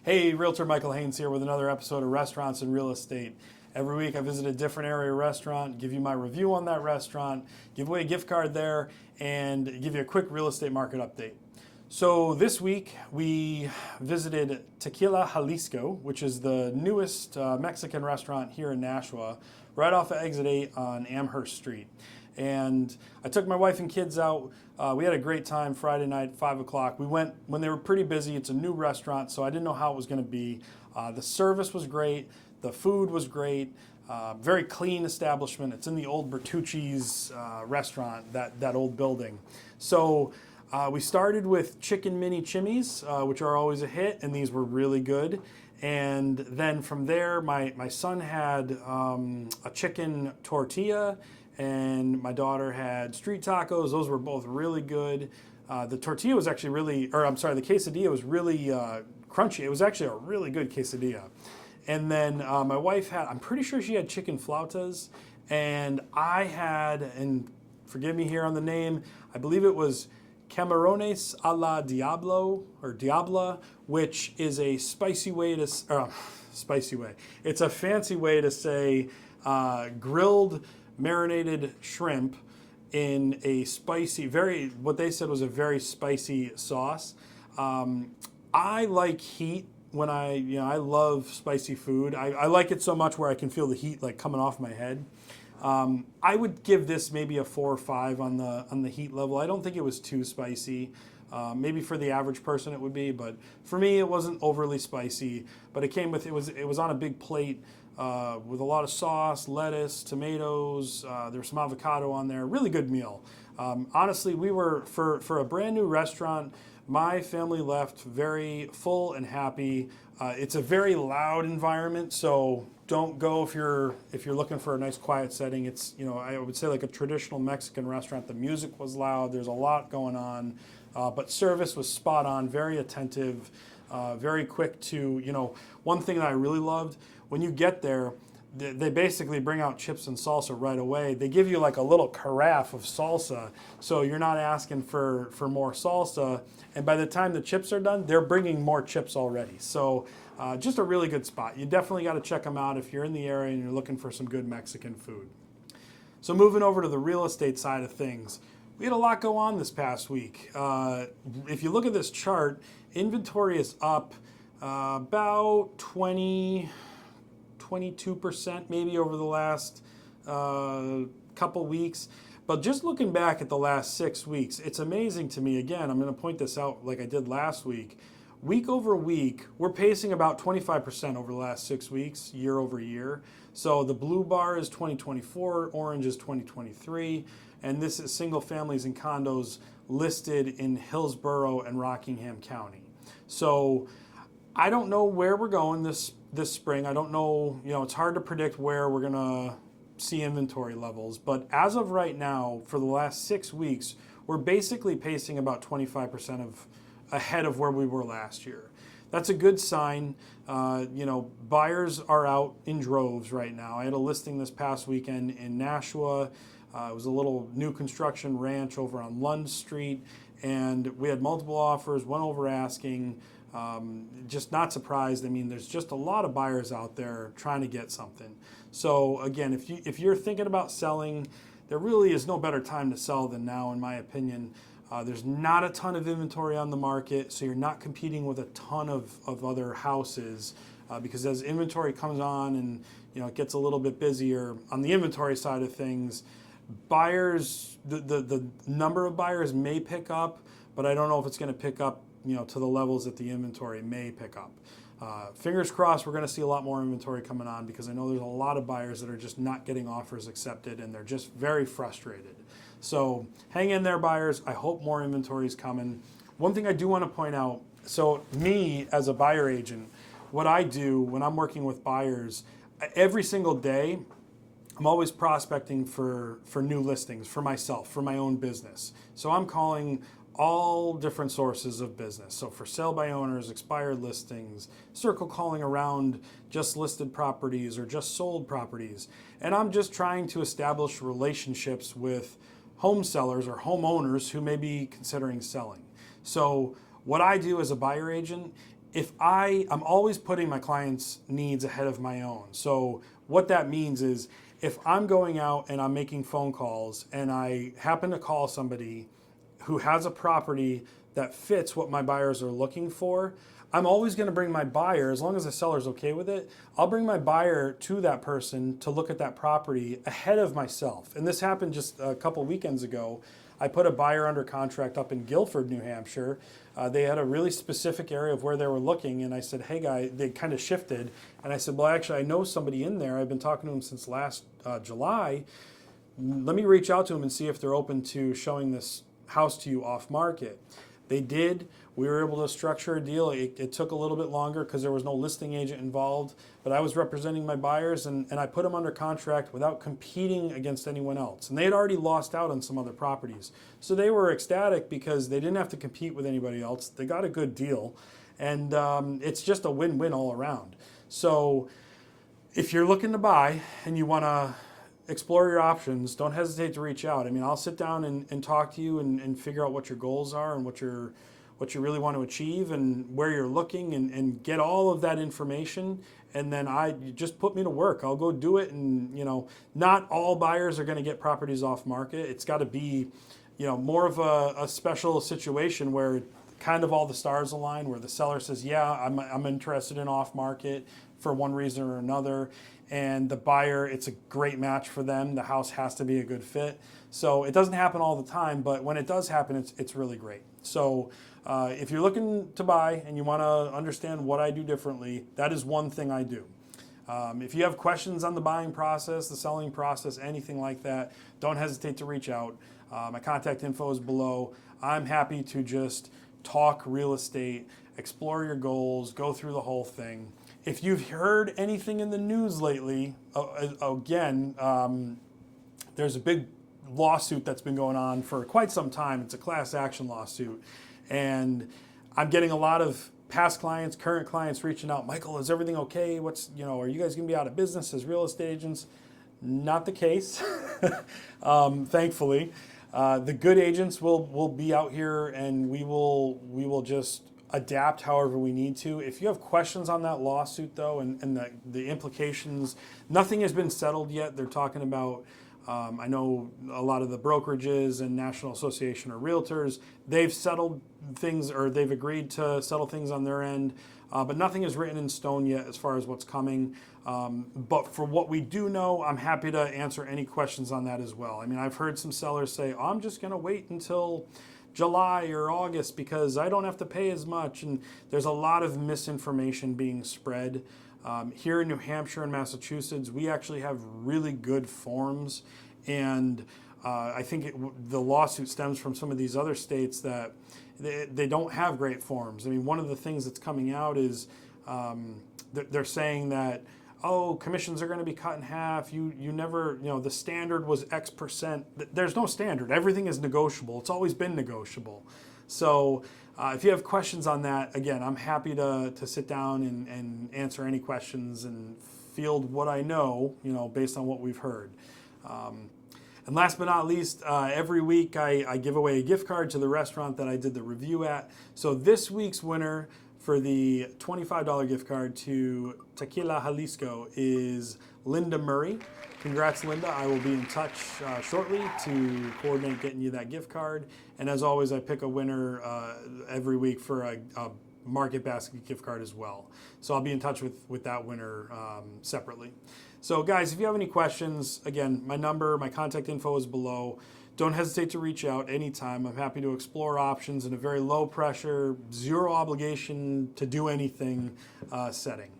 Hey, Realtor Michael Haynes here with another episode of Restaurants and Real Estate. Every week I visit a different area restaurant, give you my review on that restaurant, give away a gift card there, and give you a quick real estate market update. So this week we visited Tequila Jalisco, which is the newest Mexican restaurant here in Nashua, right off of Exit 8 on Amherst Street. And I took my wife and kids out. We had a great time Friday night, 5 o'clock. We went when they were pretty busy. It's a new restaurant, so I didn't know how it was going to be. The service was great. The food was great. Very clean establishment. It's in the old Bertucci's restaurant, that old building. So we started with chicken mini chimis, which are always a hit, and these were really good. And then from there, my son had a chicken tortilla, and my daughter had street tacos. Those were both really good. The tortilla was actually really, the quesadilla was really crunchy. It was actually a really good quesadilla. And then my wife had, I'm pretty sure she had chicken flautas, and I had, and forgive me here on the name, I believe it was Camarones a la Diablo, or Diabla, which is a spicy way to, it's a fancy way to say grilled marinated shrimp in a spicy, what they said was a very spicy sauce. I like heat when I love spicy food. I like it so much where I can feel the heat like coming off my head. I would give this maybe a 4 or 5 on the heat level. I don't think it was too spicy. Maybe for the average person it would be, but for me it wasn't overly spicy. But it was on a big plate with a lot of sauce, lettuce, tomatoes. There was some avocado on there. Really good meal. Honestly, we were for a brand new restaurant. My family left very full and happy. It's a very loud environment, so don't go if you're looking for a nice quiet setting. It's, I would say like a traditional Mexican restaurant. The music was loud. There's a lot going on, but service was spot on. Very attentive, very quick to. One thing that I really loved, when you get there, they basically bring out chips and salsa right away. They give you like a little carafe of salsa, so you're not asking for more salsa. And by the time the chips are done, they're bringing more chips already. So just a really good spot. You definitely got to check them out if you're in the area and you're looking for some good Mexican food. So moving over to the real estate side of things, we had a lot go on this past week. If you look at this chart, inventory is up about 22% maybe over the last couple weeks. But just looking back at the last 6 weeks, it's amazing to me. Again, I'm going to point this out like I did last week. Week over week, we're pacing about 25% over the last 6 weeks, year over year. So the blue bar is 2024, orange is 2023, and this is single families and condos listed in Hillsborough and Rockingham County. So I don't know where we're going this spring. I don't know, it's hard to predict where we're gonna see inventory levels, but as of right now, for the last 6 weeks, we're basically pacing about 25% ahead of where we were last year. That's a good sign. Buyers are out in droves right now. I had a listing this past weekend in Nashua. It was a little new construction ranch over on Lund Street, and we had multiple offers, went over asking. Just not surprised. I mean, there's just a lot of buyers out there trying to get something. So again, if you're thinking about selling, there really is no better time to sell than now, in my opinion. There's not a ton of inventory on the market, so you're not competing with a ton of other houses because as inventory comes on and it gets a little bit busier on the inventory side of things, buyers, the number of buyers may pick up, but I don't know if it's going to pick up to the levels that the inventory may pick up. Fingers crossed we're going to see a lot more inventory coming on because I know there's a lot of buyers that are just not getting offers accepted and they're just very frustrated. So hang in there, buyers. I hope more inventory is coming. One thing I do want to point out, so me as a buyer agent, what I do when I'm working with buyers, every single day, I'm always prospecting for new listings for myself, for my own business. So I'm calling all different sources of business. So for sale by owners, expired listings, circle calling around just listed properties or just sold properties. And I'm just trying to establish relationships with home sellers or homeowners who may be considering selling. So what I do as a buyer agent I'm always putting my clients' needs ahead of my own. So what that means is if I'm going out and I'm making phone calls and I happen to call somebody who has a property that fits what my buyers are looking for, I'm always going to bring my buyer, as long as the seller's okay with it, I'll bring my buyer to that person to look at that property ahead of myself. And this happened just a couple weekends ago. I put a buyer under contract up in Guilford, New Hampshire. They had a really specific area of where they were looking, and I said, hey guy, they kind of shifted. And I said, well, actually, I know somebody in there. I've been talking to him since last July. Let me reach out to them and see if they're open to showing this house to you off market. They did. We were able to structure a deal. It took a little bit longer because there was no listing agent involved, but I was representing my buyers, and I put them under contract without competing against anyone else. And they had already lost out on some other properties. So they were ecstatic because they didn't have to compete with anybody else. They got a good deal, and it's just a win-win all around. So if you're looking to buy and you want to explore your options, don't hesitate to reach out. I mean, I'll sit down and talk to you and figure out what your goals are and what you really want to achieve and where you're looking, and get all of that information. And then you just put me to work. I'll go do it. And, not all buyers are going to get properties off market. It's got to be, more of a special situation where kind of all the stars align, where the seller says, yeah, I'm interested in off market for one reason or another. And the buyer, it's a great match for them. The house has to be a good fit. So it doesn't happen all the time, but when it does happen, it's really great. So if you're looking to buy and you want to understand what I do differently, that is one thing I do. If you have questions on the buying process, the selling process, anything like that, don't hesitate to reach out. My contact info is below. I'm happy to just talk real estate, explore your goals, go through the whole thing. If you've heard anything in the news lately, again, there's a big lawsuit that's been going on for quite some time. It's a class action lawsuit. And I'm getting a lot of past clients, current clients reaching out. Michael, is everything okay? Are you guys going to be out of business as real estate agents? Not the case, thankfully. The good agents will be out here, and we will just adapt however we need to. If you have questions on that lawsuit, though, and the implications, nothing has been settled yet. They're talking about, I know a lot of the brokerages and National Association of Realtors, they've settled things, or they've agreed to settle things on their end, but nothing is written in stone yet as far as what's coming. But for what we do know, I'm happy to answer any questions on that as well. I mean, I've heard some sellers say, oh, I'm just going to wait until July or August because I don't have to pay as much. And there's a lot of misinformation being spread. Here in New Hampshire and Massachusetts, we actually have really good forms. And I think the lawsuit stems from some of these other states that they don't have great forms. I mean, one of the things that's coming out is they're saying that, oh, commissions are going to be cut in half. You never, the standard was X percent. There's no standard. Everything is negotiable. It's always been negotiable. So if you have questions on that, again, I'm happy to sit down and answer any questions and field what I know, based on what we've heard. And last but not least, every week I give away a gift card to the restaurant that I did the review at. So this week's winner for the $25 gift card to Tequila Jalisco is Linda Murray. Congrats, Linda. I will be in touch shortly to coordinate getting you that gift card. And as always, I pick a winner every week for a Market Basket gift card as well. So I'll be in touch with that winner separately. So guys, if you have any questions, again, my number, my contact info is below. Don't hesitate to reach out anytime. I'm happy to explore options in a very low pressure, zero obligation to do anything setting.